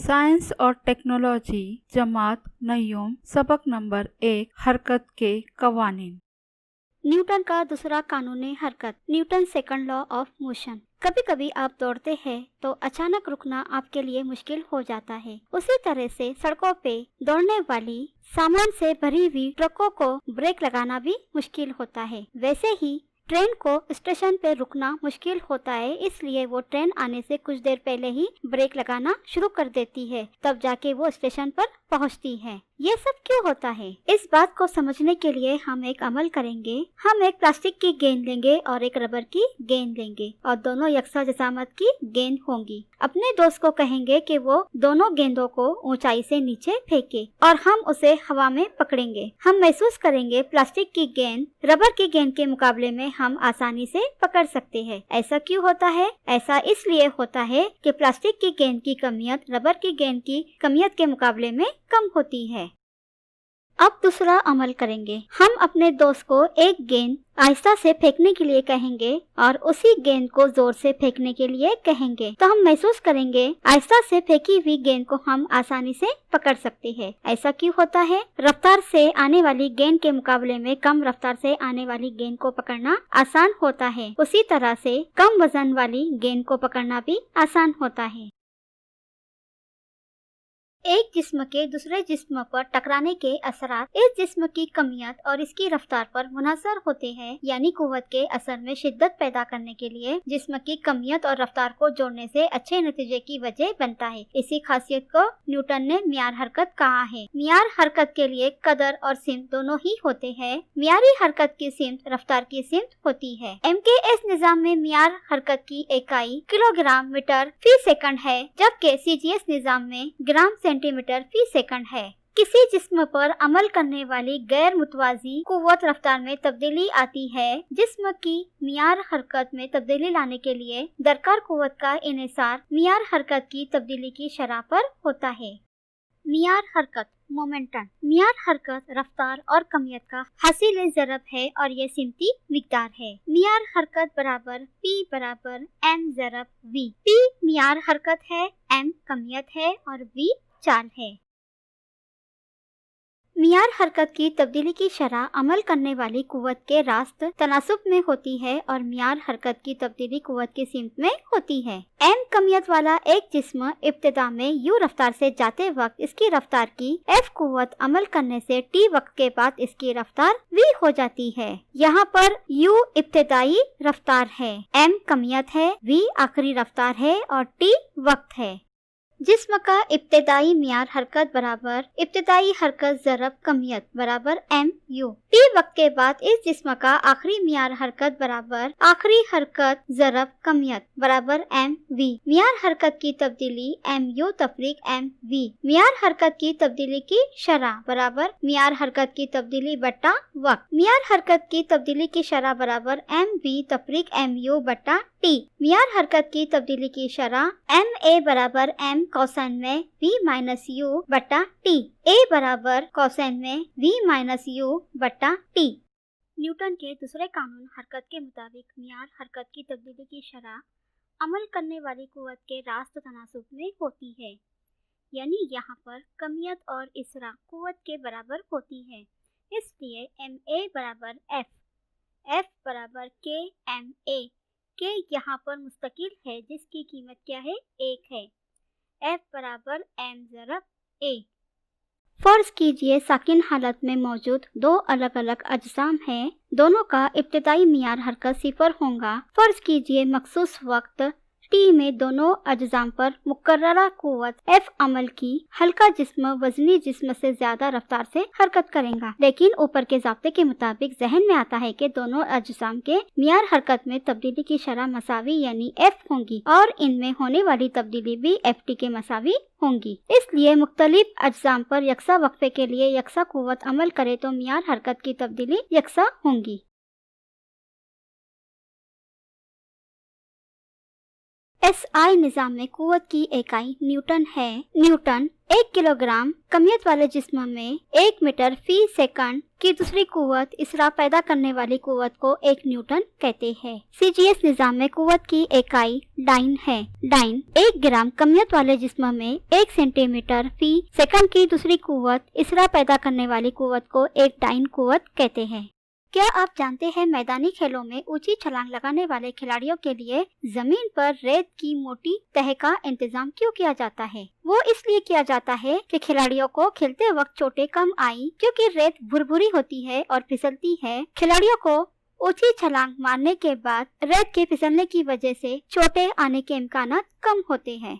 Science और technology जमात नय्युम सबक number 1 हरकत के कवानीन। न्यूटन का दूसरा कानूनी हरकत, Newton second law of motion. कभी कभी आप दौड़ते हैं तो अचानक रुकना आपके लिए मुश्किल हो जाता है। उसी तरह से सड़कों पे दौड़ने वाली सामान से भरी हुई ट्रकों को ब्रेक लगाना भी मुश्किल होता है। वैसे ही ट्रेन को स्टेशन पे रुकना मुश्किल होता है, इसलिए वो ट्रेन आने से कुछ देर पहले ही ब्रेक लगाना शुरू कर देती है, तब जाके वो स्टेशन पर पहुंचती है। ये सब क्यों होता है? इस बात को समझने के लिए हम एक अमल करेंगे। हम एक प्लास्टिक की गेंद लेंगे और एक रबर की गेंद लेंगे और दोनों यकसा जसामत की गेंद होंगी। अपने दोस्त को कहेंगे कि वो दोनों गेंदों को ऊंचाई से नीचे फेंके और हम उसे हवा में पकड़ेंगे। हम महसूस करेंगे प्लास्टिक की गेंद रबर की गेंद के मुकाबले में हम आसानी से पकड़ सकते हैं। ऐसा क्यों होता है? ऐसा इसलिए होता है कि प्लास्टिक की गेंद की कमियत रबर की गेंद की कमियत के मुकाबले में कम होती है। अब दूसरा अमल करेंगे। हम अपने दोस्त को एक गेंद आहिस्ता से फेंकने के लिए कहेंगे और उसी गेंद को जोर से फेंकने के लिए कहेंगे, तो हम महसूस करेंगे आहिस्ता से फेंकी हुई गेंद को हम आसानी से पकड़ सकते हैं। ऐसा क्यों होता है? रफ्तार से आने वाली गेंद के मुकाबले में कम रफ्तार से आने वाली गेंद को पकड़ना आसान होता है। उसी तरह से कम वजन वाली गेंद को पकड़ना भी आसान होता है। एक जिस्म के दूसरे जिस्म पर टकराने के असरात इस जिस्म की कमियत और इसकी रफ्तार पर मुनहसर होते हैं, यानी कुव्वत के असर में शिद्दत पैदा करने के लिए जिस्म की कमियत और रफ्तार को जोड़ने से अच्छे नतीजे की वजह बनता है। इसी खासियत को न्यूटन ने मियार हरकत कहा है। मियार हरकत के लिए कदर और सिमत दोनों ही होते हैं। मियारी हरकत की सिमत रफ्तार की सिमत होती है। MKS निजाम में मियार हरकत की इकाई किलोग्राम मीटर फी सेकंड है, जबकि CGS निजाम में ग्राम सेंटीमीटर फी सेकंड है। किसी जिस्म पर अमल करने वाली गैर मुतवाजी कुव्वत रफ्तार में तब्दीली आती है। जिस्म की मियार हरकत में तब्दीली लाने के लिए दरकार कुव्वत का इन्हिसार मियार हरकत की तब्दीली की शरह पर होता है। मियार हरकत मोमेंटम। मियार हरकत रफ्तार और कमियत का हासिल ज़रब है और ये सिमती मिकदार है। मियार हरकत बराबर P बराबर M ज़रब V। P मियार हरकत है, M कमियत है और V चाल है। मियार हरकत की तब्दीली की शरह अमल करने वाली कुव्वत के रास्त तनासुब में होती है और मियार हरकत की तब्दीली कुव्वत की सिमत में होती है। M कमियत वाला एक जिस्म इब्तिदा में U रफ्तार से जाते वक्त इसकी रफ्तार की F कुव्वत अमल करने से T वक्त के बाद इसकी रफ्तार V हो जाती है। यहाँ पर U इब्तिदाई रफ्तार है, M कमियत है, V आखिरी रफ्तार है और T वक्त है। जिस्म का इब्तिदाई मियार हरकत बराबर इब्तिदाई हरकत ज़रब कमियत बराबर MU। T वक्त के बाद इस जिस्म का आखिरी मियार हरकत बराबर आखिरी हरकत ज़रब कमियत बराबर MV। मियार हरकत की तब्दीली MU तफरीक MV। मियार हरकत की तब्दीली की शरह बराबर मियार हरकत की तब्दीली बट्टा वक्त। मियार हरकत की तब्दीली की शरह बराबर MV तफरीक MU बट्टा T। मियार हरकत की तब्दीली की शरह MA बराबर M कोसाइन में V माइनस U बट्टा T। A बराबर कोसाइन में V माइनस U बट्टा T। न्यूटन के दूसरे कानून हरकत के मुताबिक मियार हरकत की तब्दीली की शरह अमल करने वाली कुव्वत के रास्त तनासुब में होती है, यानी यहाँ पर कमियत और इसरा कुव्वत के बराबर होती है। इसलिए MA बराबर F बराबर KMA। K यहाँ पर मुस्तकिल है जिसकी कीमत क्या है? 1 है। F बराबर M ज़रब A। फर्ज कीजिए साकिन हालत में मौजूद दो अलग अलग अजसाम हैं, दोनों का इब्तिदाई मियार हरकत 0 होगा। फर्ज कीजिए मखसूस वक्त T में दोनों अजसाम पर मुकर्ररा कुव्वत F अमल की हल्का जिस्म वजनी जिस्म से ज्यादा रफ्तार से हरकत करेगा, लेकिन ऊपर के ज़ाब्ते के मुताबिक जहन में आता है कि दोनों अजसाम के मियार हरकत में तब्दीली की शरह मसावी यानी F होंगी और इनमें होने वाली तब्दीली भी FT के मसावी होंगी। इसलिए मुख्तलिफ अजसाम पर यकसा वक्फे के लिए यकसा कुव्वत अमल करे तो मियार हरकत की तब्दीली यकसा होंगी। SI निजाम में कुव्वत की इकाई न्यूटन है। न्यूटन 1 किलोग्राम कमियत वाले जिस्म में 1 मीटर फी सेकंड की दूसरी कुव्वत इसरा पैदा करने वाली कुव्वत को 1 न्यूटन कहते हैं। CGS निजाम में कुव्वत की इकाई डाइन है। डाइन 1 ग्राम कमियत वाले जिस्म में 1 सेंटीमीटर फी सेकंड की दूसरी कुव्वत इसरा पैदा करने वाली कुव्वत को 1 डाइन कुव्वत कहते हैं। क्या आप जानते हैं मैदानी खेलों में ऊंची छलांग लगाने वाले खिलाड़ियों के लिए जमीन पर रेत की मोटी तह का इंतजाम क्यों किया जाता है? वो इसलिए किया जाता है कि खिलाड़ियों को खेलते वक्त चोटें कम आई, क्योंकि रेत भुरभुरी होती है और फिसलती है। खिलाड़ियों को ऊंची छलांग मारने के बाद रेत के फिसलने की वजह से चोटें आने के इम्कानात कम होते हैं।